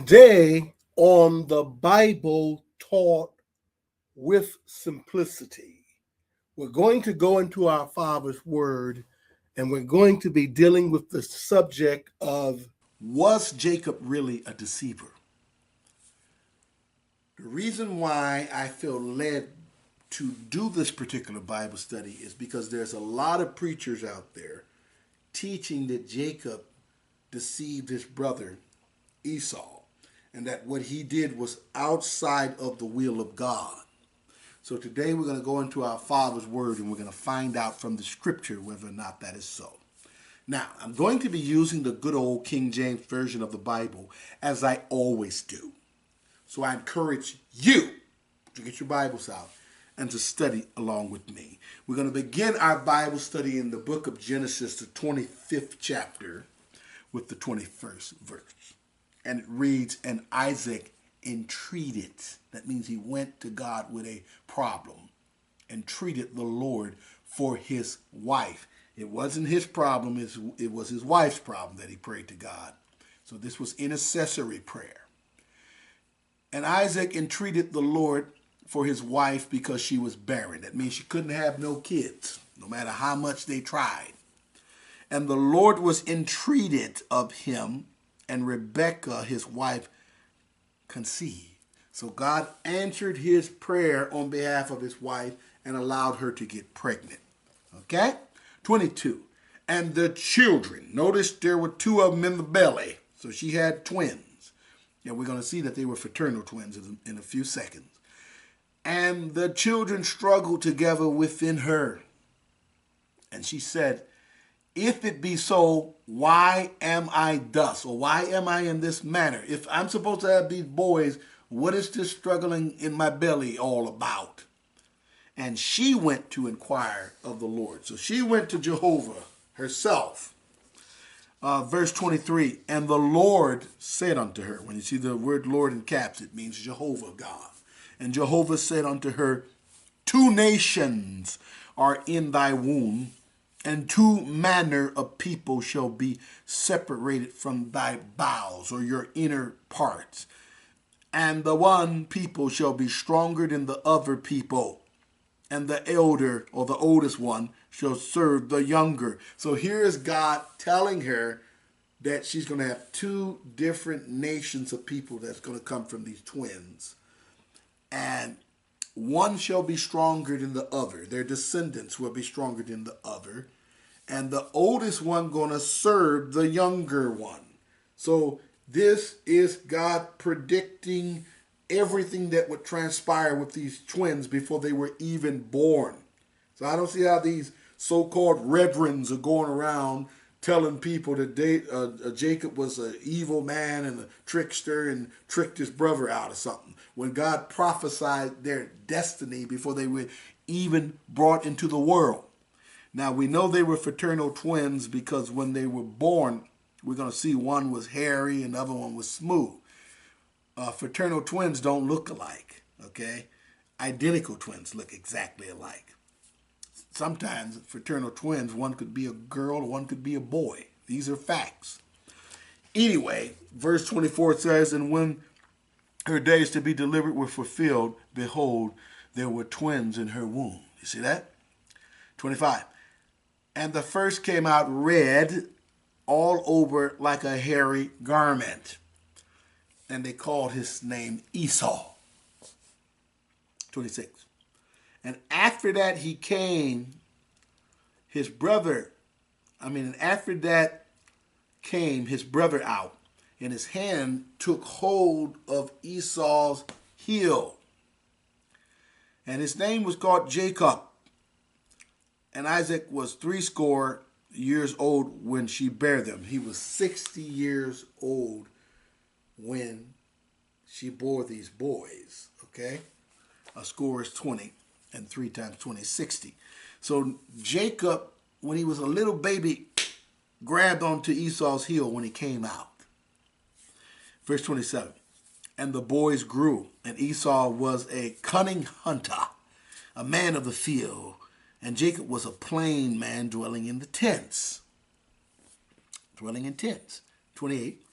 Today on the Bible Taught with Simplicity, we're going to go into our Father's Word and we're going to be dealing with the subject of, was Jacob really a deceiver? The reason why I feel led to do this particular Bible study is because there's a lot of preachers out there teaching that Jacob deceived his brother Esau, and that what he did was outside of the will of God. So today we're going to go into our Father's Word and we're going to find out from the Scripture whether or not that is so. Now, I'm going to be using the good old King James Version of the Bible as I always do. So I encourage you to get your Bibles out and to study along with me. We're going to begin our Bible study in the book of Genesis, the 25th chapter, with the 21st verse. And it reads, "And Isaac entreated." That means he went to God with a problem. Entreated the Lord for his wife. It wasn't his problem, it was his wife's problem that he prayed to God. So this was intercessory prayer. "And Isaac entreated the Lord for his wife because she was barren." That means she couldn't have no kids, no matter how much they tried. "And the Lord was entreated of him, and Rebekah, his wife, conceived." So God answered his prayer on behalf of his wife and allowed her to get pregnant. Okay? 22. "And the children," notice there were two of them in the belly. So she had twins. And we're going to see that they were fraternal twins in a few seconds. "And the children struggled together within her. And she said, If it be so, why am I thus?" Or why am I in this manner? If I'm supposed to have these boys, what is this struggling in my belly all about? "And she went to inquire of the Lord." So she went to Jehovah herself. Verse 23, "And the Lord said unto her," when you see the word Lord in caps, it means Jehovah God. "And Jehovah said unto her, Two nations are in thy womb, and two manner of people shall be separated from thy bowels," or your inner parts. "And the one people shall be stronger than the other people, and the elder, or the oldest one, shall serve the younger." So here is God telling her that she's going to have two different nations of people that's going to come from these twins. And one shall be stronger than the other. Their descendants will be stronger than the other. And the oldest one going to serve the younger one. So this is God predicting everything that would transpire with these twins before they were even born. So I don't see how these so-called reverends are going around telling people that Jacob was an evil man and a trickster and tricked his brother out of something, when God prophesied their destiny before they were even brought into the world. Now, we know they were fraternal twins because when they were born, we're going to see one was hairy and the other one was smooth. Fraternal twins don't look alike, okay? Identical twins look exactly alike. Sometimes fraternal twins, one could be a girl, one could be a boy. These are facts. Anyway, verse 24 says, "And when her days to be delivered were fulfilled, behold, there were twins in her womb." You see that? 25. "And the first came out red all over like a hairy garment. And they called his name Esau." 26. "And after that he came, his brother, after that came his brother out, and his hand took hold of Esau's heel. And his name was called Jacob. And Isaac was 80 years old when she bare them." He was 60 years old when she bore these boys, okay? A score is 20, and 3 times 20 is 60. So Jacob, when he was a little baby, grabbed onto Esau's heel when he came out. Verse 27, "And the boys grew, and Esau was a cunning hunter, a man of the field, and Jacob was a plain man dwelling in tents. 28.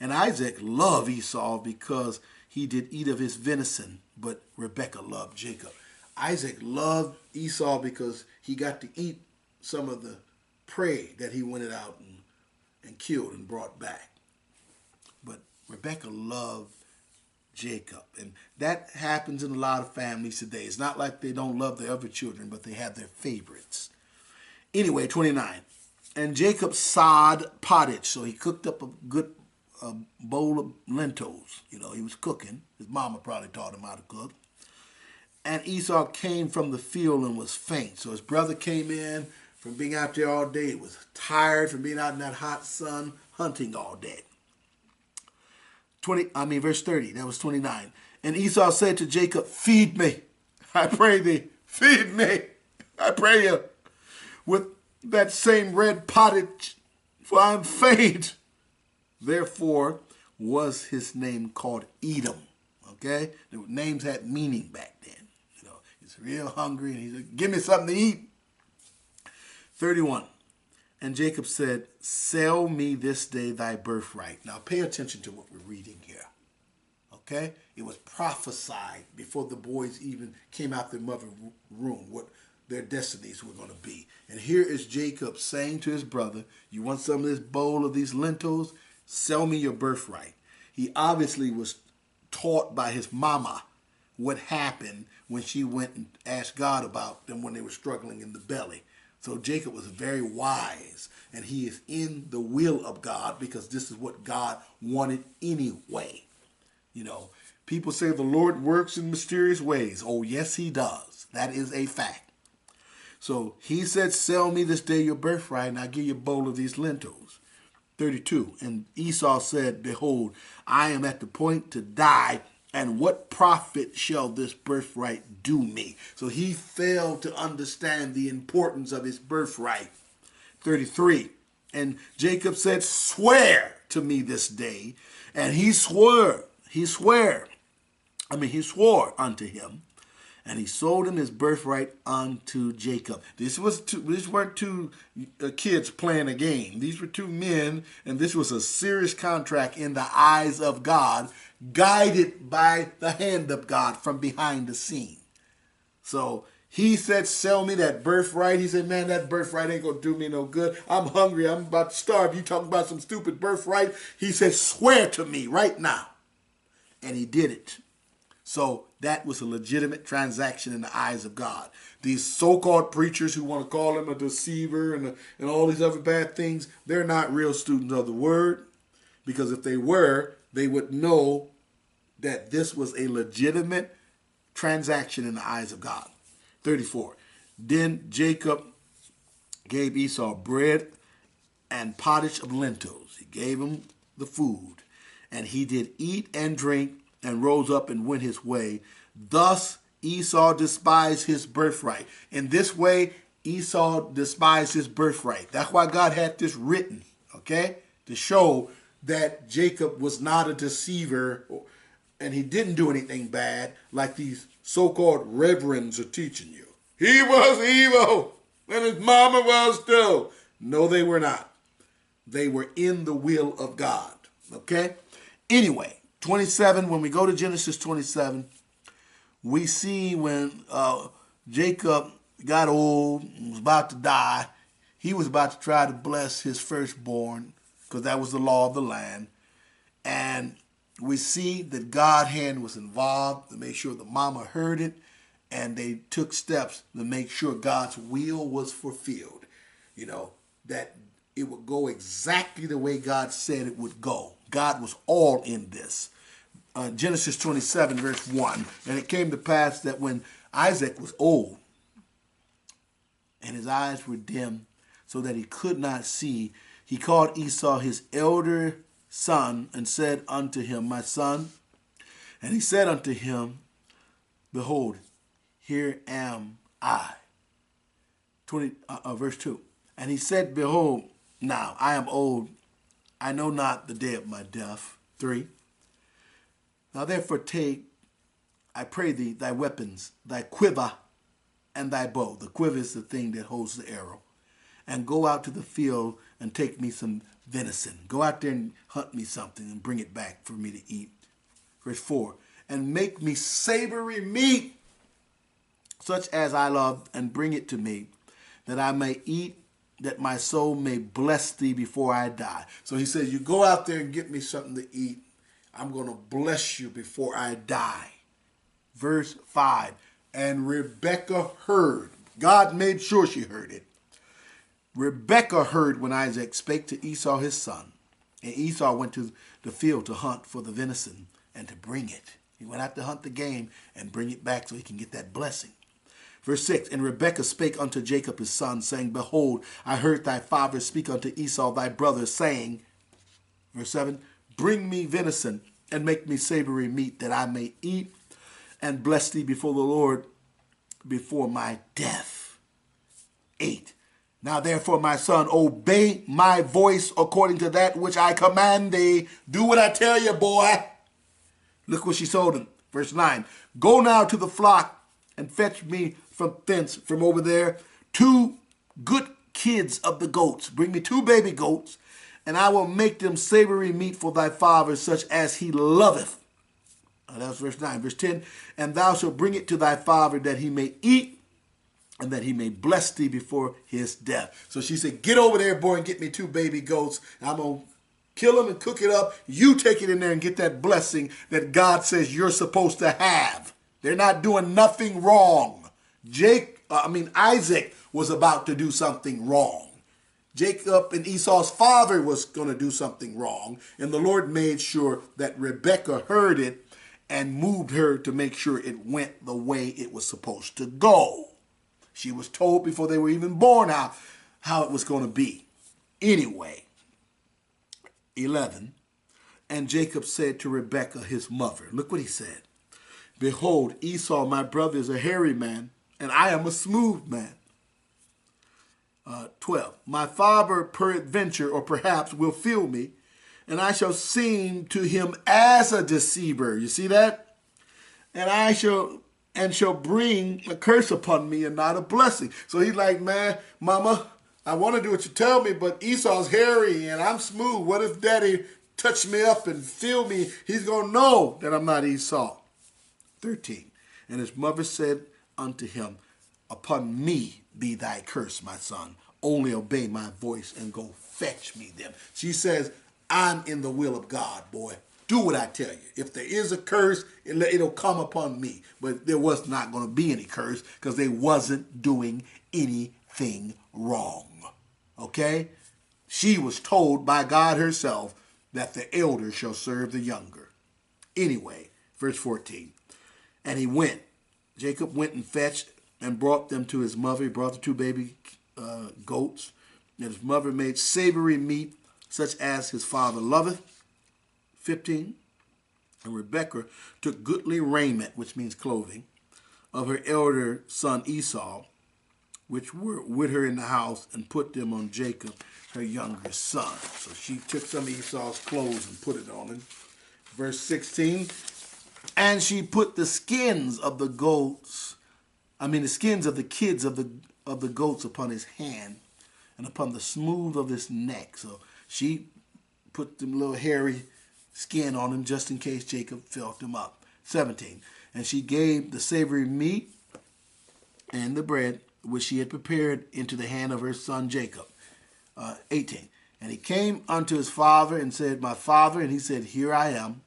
And Isaac loved Esau because he did eat of his venison, but Rebekah loved Jacob. Isaac loved Esau because he got to eat some of the prey that he went out and killed and brought back. But Rebekah loved Jacob. And that happens in a lot of families today. It's not like they don't love their other children, but they have their favorites. Anyway, 29. And Jacob sod pottage. So he cooked up a good bowl of lentils. You know, he was cooking. His mama probably taught him how to cook. And Esau came from the field and was faint. So his brother came in from being out there all day. He was tired from being out in that hot sun hunting all day. Verse 30, that was 29. And Esau said to Jacob, feed me, I pray thee, feed me, I pray you, with that same red pottage, for I am faint. Therefore was his name called Edom. Okay? The names had meaning back then. You know, he's real hungry and he said, give me something to eat. 31. And Jacob said, sell me this day thy birthright. Now pay attention to what we're reading here. Okay? It was prophesied before the boys even came out their mother's room what their destinies were going to be. And here is Jacob saying to his brother, you want some of this bowl of these lentils? Sell me your birthright. He obviously was taught by his mama what happened when she went and asked God about them when they were struggling in the belly. So Jacob was very wise, and he is in the will of God because this is what God wanted anyway. You know, people say the Lord works in mysterious ways. Oh, yes, he does. That is a fact. So he said, sell me this day your birthright, and I'll give you a bowl of these lentils. 32, and Esau said, behold, I am at the point to die, and what profit shall this birthright do me? So he failed to understand the importance of his birthright. 33, and Jacob said, swear to me this day. And he swore unto him, and he sold him his birthright unto Jacob. These weren't two kids playing a game. These were two men, and this was a serious contract in the eyes of God, guided by the hand of God from behind the scene. So he said, sell me that birthright. He said, man, that birthright ain't going to do me no good. I'm hungry. I'm about to starve. You talking about some stupid birthright? He said, swear to me right now. And he did it. So that was a legitimate transaction in the eyes of God. These so-called preachers who want to call him a deceiver and all these other bad things, they're not real students of the word. Because if they were, they would know that this was a legitimate transaction in the eyes of God. 34. Then Jacob gave Esau bread and pottage of lentils. He gave him the food. And he did eat and drink and rose up and went his way. Thus Esau despised his birthright. In this way, Esau despised his birthright. That's why God had this written, okay, to show that Jacob was not a deceiver and he didn't do anything bad like these so-called reverends are teaching you. He was evil and his mama was too. No, they were not. They were in the will of God, okay? Anyway, 27, when we go to Genesis 27, we see when Jacob got old and was about to die, he was about to try to bless his firstborn because that was the law of the land. And we see that God's hand was involved to make sure the mama heard it, and they took steps to make sure God's will was fulfilled. You know, that it would go exactly the way God said it would go. God was all in this. Genesis 27, verse 1. And it came to pass that when Isaac was old and his eyes were dim so that he could not see, he called Esau his elder son and said unto him, my son. And he said unto him, behold, here am I. Verse 2. And he said, behold, now I am old. I know not the day of my death. 3. Now therefore take, I pray thee, thy weapons, thy quiver, and thy bow. The quiver is the thing that holds the arrow. And go out to the field and take me some venison. Go out there and hunt me something and bring it back for me to eat. Verse 4, and make me savory meat, such as I love, and bring it to me, that I may eat, that my soul may bless thee before I die. So he says, you go out there and get me something to eat. I'm going to bless you before I die. Verse 5, and Rebekah heard. God made sure she heard it. Rebekah heard when Isaac spake to Esau his son. And Esau went to the field to hunt for the venison and to bring it. He went out to hunt the game and bring it back so he can get that blessing. Verse 6, and Rebekah spake unto Jacob his son, saying, behold, I heard thy father speak unto Esau thy brother, saying, verse 7, bring me venison and make me savory meat, that I may eat and bless thee before the Lord before my death. 8, now therefore, my son, obey my voice according to that which I command thee. Do what I tell you, boy. Look what she told him. Verse 9, go now to the flock and fetch me from thence, from over there, 2 good kids of the goats. Bring me 2 baby goats, and I will make them savory meat for thy father, such as he loveth. That's verse 9. Verse 10, and thou shalt bring it to thy father, that he may eat, and that he may bless thee before his death. So she said, get over there, boy, and get me 2 baby goats. I'm going to kill them and cook it up. You take it in there and get that blessing that God says you're supposed to have. They're not doing nothing wrong. Isaac was about to do something wrong. Jacob and Esau's father was going to do something wrong. And the Lord made sure that Rebekah heard it and moved her to make sure it went the way it was supposed to go. She was told before they were even born how it was going to be. Anyway, 11, and Jacob said to Rebekah his mother, look what he said. Behold, Esau my brother is a hairy man, and I am a smooth man. 12, my father peradventure or perhaps will feel me, and I shall seem to him as a deceiver. You see that? And I shall bring a curse upon me and not a blessing. So he's like, man, mama, I want to do what you tell me, but Esau's hairy and I'm smooth. What if daddy touched me up and feel me? He's going to know that I'm not Esau. 13, and his mother said unto him, upon me be thy curse, my son. Only obey my voice and go fetch me them. She says, I'm in the will of God, boy. Do what I tell you. If there is a curse, it'll come upon me. But there was not going to be any curse because they wasn't doing anything wrong. Okay? She was told by God herself that the elder shall serve the younger. Anyway, verse 14. And he went. Jacob went and fetched and brought them to his mother. He brought the 2 baby goats. And his mother made savory meat, such as his father loveth. 15. And Rebekah took goodly raiment, which means clothing, of her elder son Esau, which were with her in the house, and put them on Jacob, her younger son. So she took some of Esau's clothes and put it on him. Verse 16. And she put the skins of the goats, the skins of the kids of the goats upon his hand and upon the smooth of his neck. So she put them little hairy skin on him just in case Jacob felt him up. 17. And she gave the savory meat and the bread which she had prepared into the hand of her son Jacob. 18. And he came unto his father and said, my father. And he said, here I am.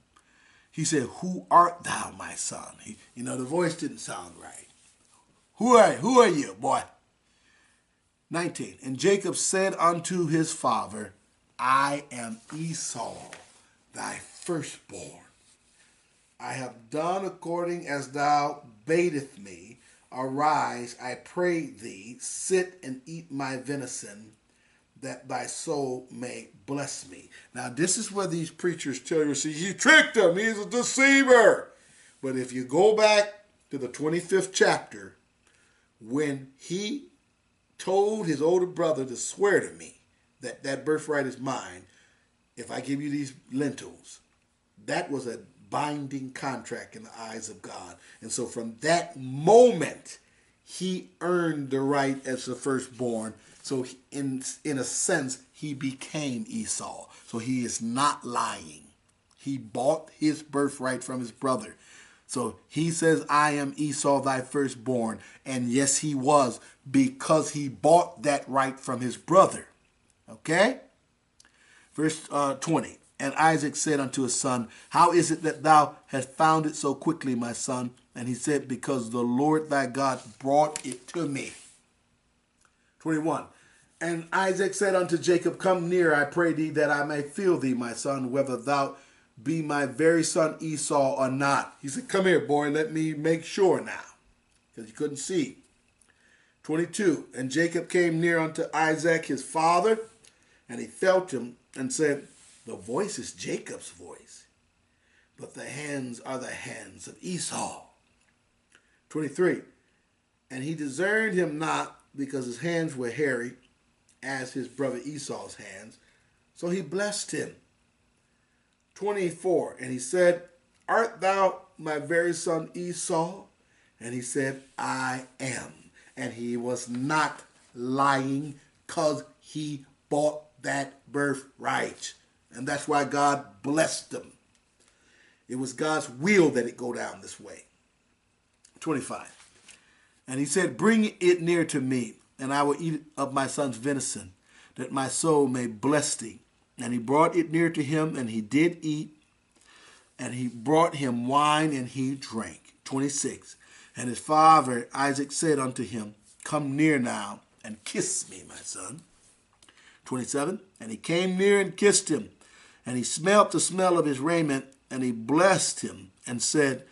He said, who art thou, my son? The voice didn't sound right. Who are you, boy? 19. And Jacob said unto his father, I am Esau, thy firstborn. I have done according as thou badest me. Arise, I pray thee, sit and eat my venison, that thy soul may bless me. Now, this is where these preachers tell you, see, you tricked him. He's a deceiver. But if you go back to the 25th chapter, when he told his older brother to swear to me that that birthright is mine, if I give you these lentils, that was a binding contract in the eyes of God. And so from that moment, he earned the right as the firstborn. So in a sense, he became Esau. So he is not lying. He bought his birthright from his brother. So he says, I am Esau, thy firstborn. And yes, he was, because he bought that right from his brother. Okay? Verse 20. And Isaac said unto his son, how is it that thou hast found it so quickly, my son? And he said, because the Lord thy God brought it to me. 21. And Isaac said unto Jacob, come near, I pray thee, that I may feel thee, my son, whether thou be my very son Esau or not. He said, come here, boy, let me make sure now, because he couldn't see. 22. And Jacob came near unto Isaac his father, and he felt him, and said, the voice is Jacob's voice, but the hands are the hands of Esau. 23. And he discerned him not, because his hands were hairy, as his brother Esau's hands. So he blessed him. 24. And he said, art thou my very son Esau? And he said, I am. And he was not lying, because he bought that birthright. And that's why God blessed him. It was God's will that it go down this way. 25. And he said, bring it near to me, and I will eat of my son's venison, that my soul may bless thee. And he brought it near to him, and he did eat. And he brought him wine, and he drank. 26. And his father Isaac said unto him, come near now, and kiss me, my son. 27. And he came near and kissed him. And he smelt the smell of his raiment, and he blessed him, and said,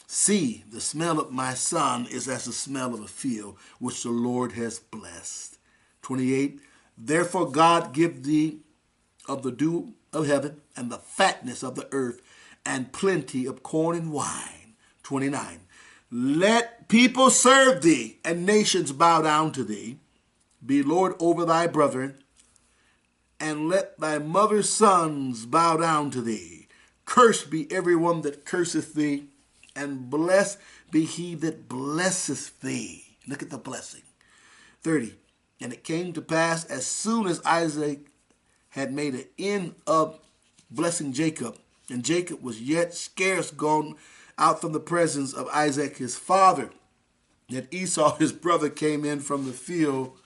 see, the smell of my son is as the smell of a field, which the Lord has blessed. 28. Therefore God give thee of the dew of heaven, and the fatness of the earth, and plenty of corn and wine. 29. Let people serve thee, and nations bow down to thee. Be Lord over thy brethren, and let thy mother's sons bow down to thee. Cursed be every one that curseth thee, and blessed be he that blesseth thee. Look at the blessing. 30. And it came to pass, as soon as Isaac had made an end of blessing Jacob, and Jacob was yet scarce gone out from the presence of Isaac his father, that Esau his brother came in from the field,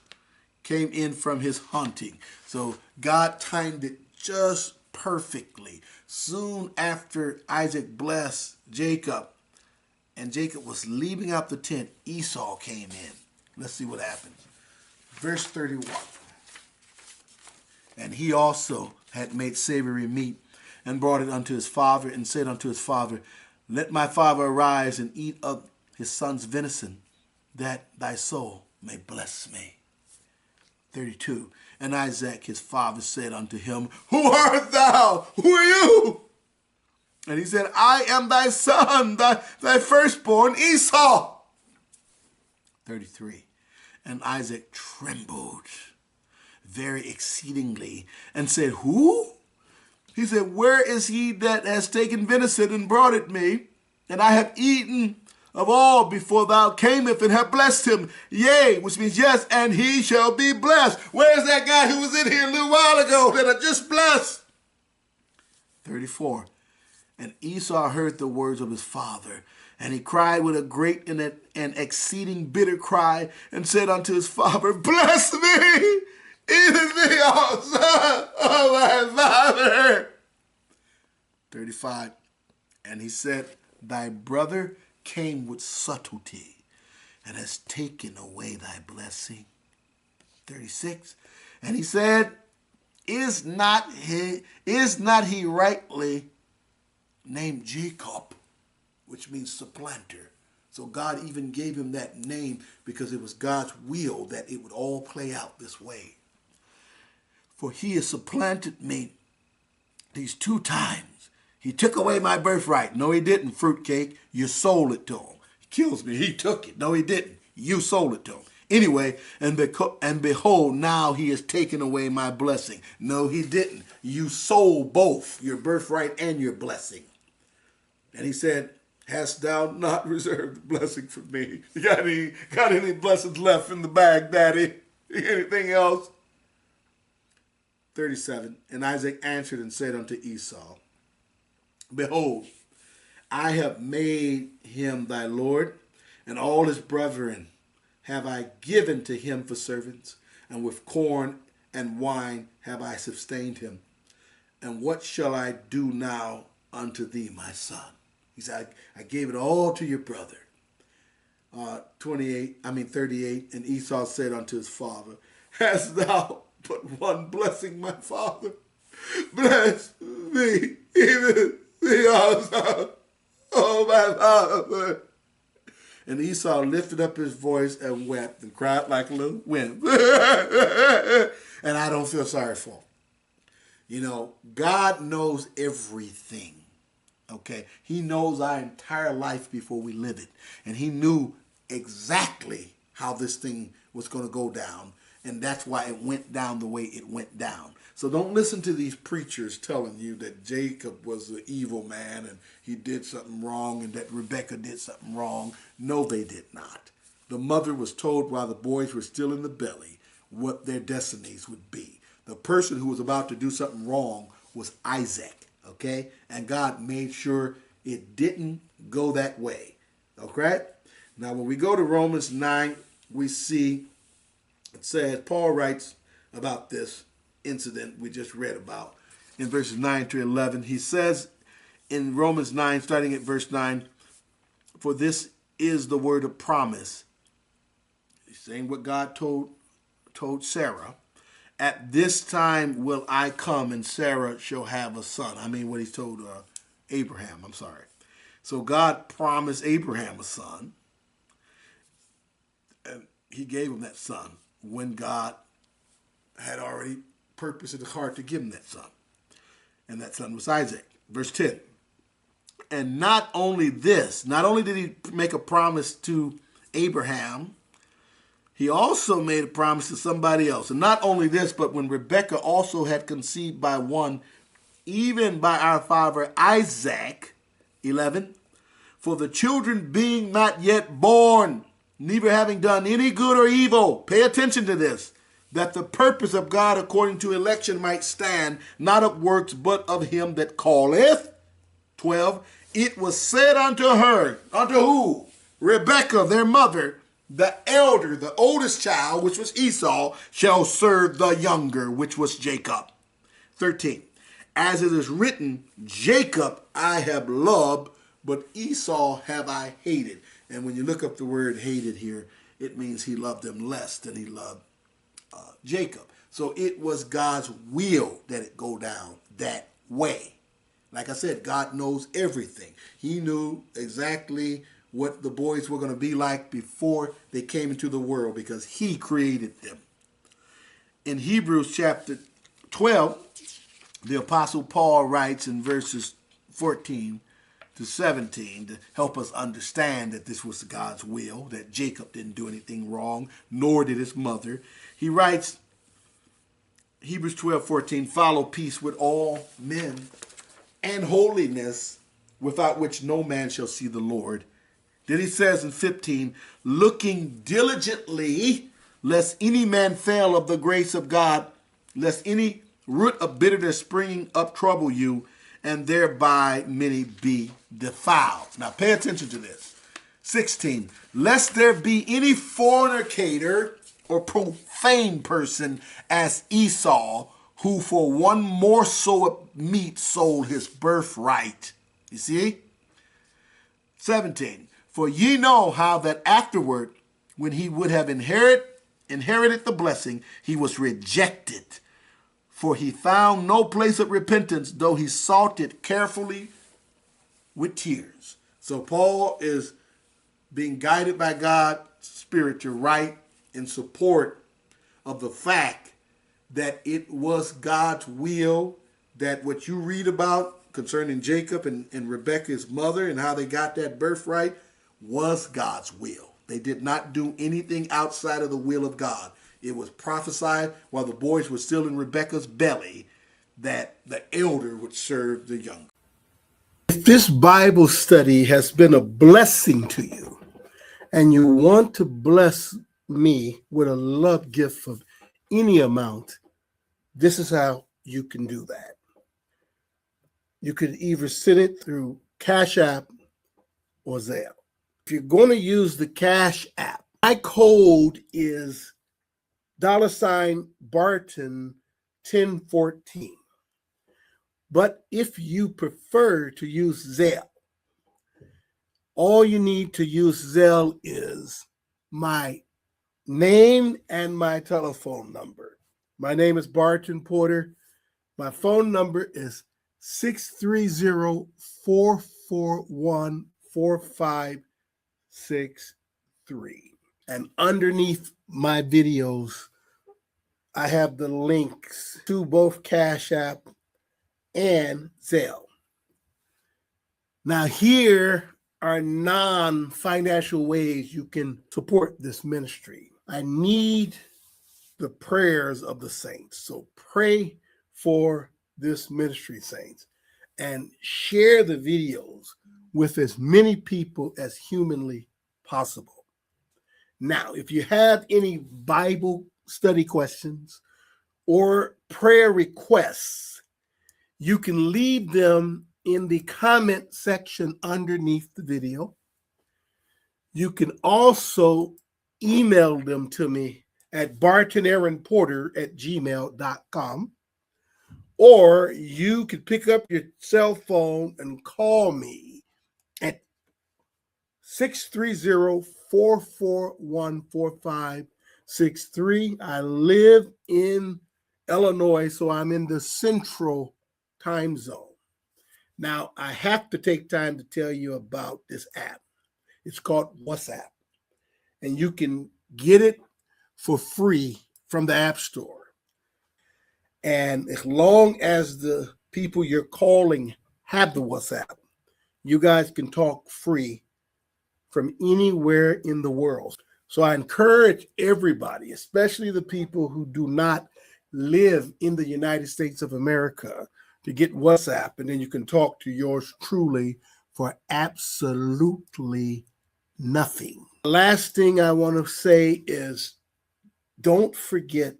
came in from his hunting. So God timed it just perfectly. Soon after Isaac blessed Jacob, and Jacob was leaving out the tent, Esau came in. Let's see what happens. Verse 31. And he also had made savory meat, and brought it unto his father, and said unto his father, let my father arise and eat of his son's venison, that thy soul may bless me. 32. And Isaac his father said unto him, who art thou? Who are you? And he said, I am thy son, thy firstborn Esau. 33. And Isaac trembled very exceedingly, and said, who? He said, where is he that has taken venison and brought it me? And I have eaten of all before thou camest, and have blessed him. Yea, which means yes, and he shall be blessed. Where's that guy who was in here a little while ago that I just blessed? 34. And Esau heard the words of his father, and he cried with a great and an exceeding bitter cry, and said unto his father, bless me, even me, O son of my father. 35. And he said, thy brother came with subtlety, and has taken away thy blessing. 36. And he said, is not he rightly named Jacob, which means supplanter? So God even gave him that name because it was God's will that it would all play out this way. For he has supplanted me these 2 times. He took away my birthright. No, he didn't, fruitcake. You sold it to him. He kills me. He took it. No, he didn't. You sold it to him. Anyway, and behold, now he has taken away my blessing. No, he didn't. You sold both, your birthright and your blessing. And he said, hast thou not reserved the blessing for me? You got any blessings left in the bag, Daddy? Anything else? 37. And Isaac answered and said unto Esau, Behold, I have made him thy Lord, and all his brethren have I given to him for servants, and with corn and wine have I sustained him. And what shall I do now unto thee, my son? He said, I gave it all to your brother. 38, and Esau said unto his father, Hast thou but one blessing, my father? Bless me, even the also, oh my father. And Esau lifted up his voice and wept and cried like a little wind. And I don't feel sorry for him. You know, God knows everything. Okay? He knows our entire life before we live it. And he knew exactly how this thing was going to go down. And that's why it went down the way it went down. So don't listen to these preachers telling you that Jacob was the evil man and he did something wrong and that Rebekah did something wrong. No, they did not. The mother was told while the boys were still in the belly what their destinies would be. The person who was about to do something wrong was Isaac, okay? And God made sure it didn't go that way, okay? Now, when we go to Romans 9, we see it says, Paul writes about this incident we just read about in verses 9 to 11. He says in Romans 9, starting at verse 9, for this is the word of promise. He's saying what God told Sarah. At this time will I come and Sarah shall have a son. I mean what he told Abraham, I'm sorry. So God promised Abraham a son. And he gave him that son when God had already purposed in his heart to give him that son. And that son was Isaac. Verse 10. And not only this, not only did he make a promise to Abraham, he also made a promise to somebody else. And not only this, but when Rebekah also had conceived by one, even by our father Isaac, 11, for the children being not yet born, neither having done any good or evil, pay attention to this, that the purpose of God according to election might stand, not of works, but of him that calleth. 12, it was said unto her, unto who? Rebekah, their mother, the elder, the oldest child, which was Esau, shall serve the younger, which was Jacob. 13, as it is written, Jacob I have loved, but Esau have I hated. And when you look up the word hated here, it means he loved him less than he loved Jacob. So it was God's will that it go down that way. Like I said, God knows everything. He knew exactly what the boys were going to be like before they came into the world because he created them. In Hebrews chapter 12, the Apostle Paul writes in verses 14 to 17 to help us understand that this was God's will, that Jacob didn't do anything wrong, nor did his mother. He writes, Hebrews 12:14, follow peace with all men and holiness, without which no man shall see the Lord. Then he says in 15, looking diligently, lest any man fail of the grace of God, lest any root of bitterness springing up trouble you, and thereby many be defiled. Now pay attention to this. 16, lest there be any fornicator or profane person as Esau, who for one morsel of meat sold his birthright. You see? 17, for ye know how that afterward, when he would have inherited the blessing, he was rejected. For he found no place of repentance, though he sought it carefully with tears. So Paul is being guided by God's Spirit to write in support of the fact that it was God's will that what you read about concerning Jacob and Rebekah's mother and how they got that birthright was God's will. They did not do anything outside of the will of God. It was prophesied while the boys were still in Rebekah's belly that the elder would serve the younger. If this Bible study has been a blessing to you and you want to bless me with a love gift of any amount, this is how you can do that. You could either send it through Cash App or Zelle. If you're going to use the Cash App, my code is $Barton 1014. But if you prefer to use Zelle, all you need to use Zelle is my name and my telephone number. My name is Barton Porter. My phone number is 630-441-4563. And underneath my videos, I have the links to both Cash App and Zelle. Now, here are non-financial ways you can support this ministry. I need the prayers of the saints. So pray for this ministry, saints, and share the videos with as many people as humanly possible. Now, if you have any Bible study questions or prayer requests, you can leave them in the comment section underneath the video. You can also email them to me at bartonaaronporter@gmail.com, or you can pick up your cell phone and call me at 630-441-4563. I live in Illinois, so I'm in the central time zone. Now, I have to take time to tell you about this app. It's called WhatsApp, and you can get it for free from the App Store. And as long as the people you're calling have the WhatsApp, you guys can talk free from anywhere in the world. So I encourage everybody, especially the people who do not live in the United States of America, to get WhatsApp, and then you can talk to yours truly for absolutely nothing. The last thing I want to say is don't forget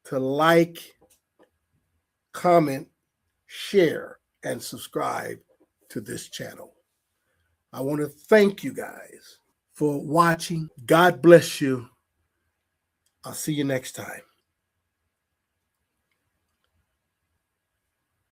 to like, comment, share, and subscribe to this channel. I want to thank you guys for watching. God bless you. I'll see you next time.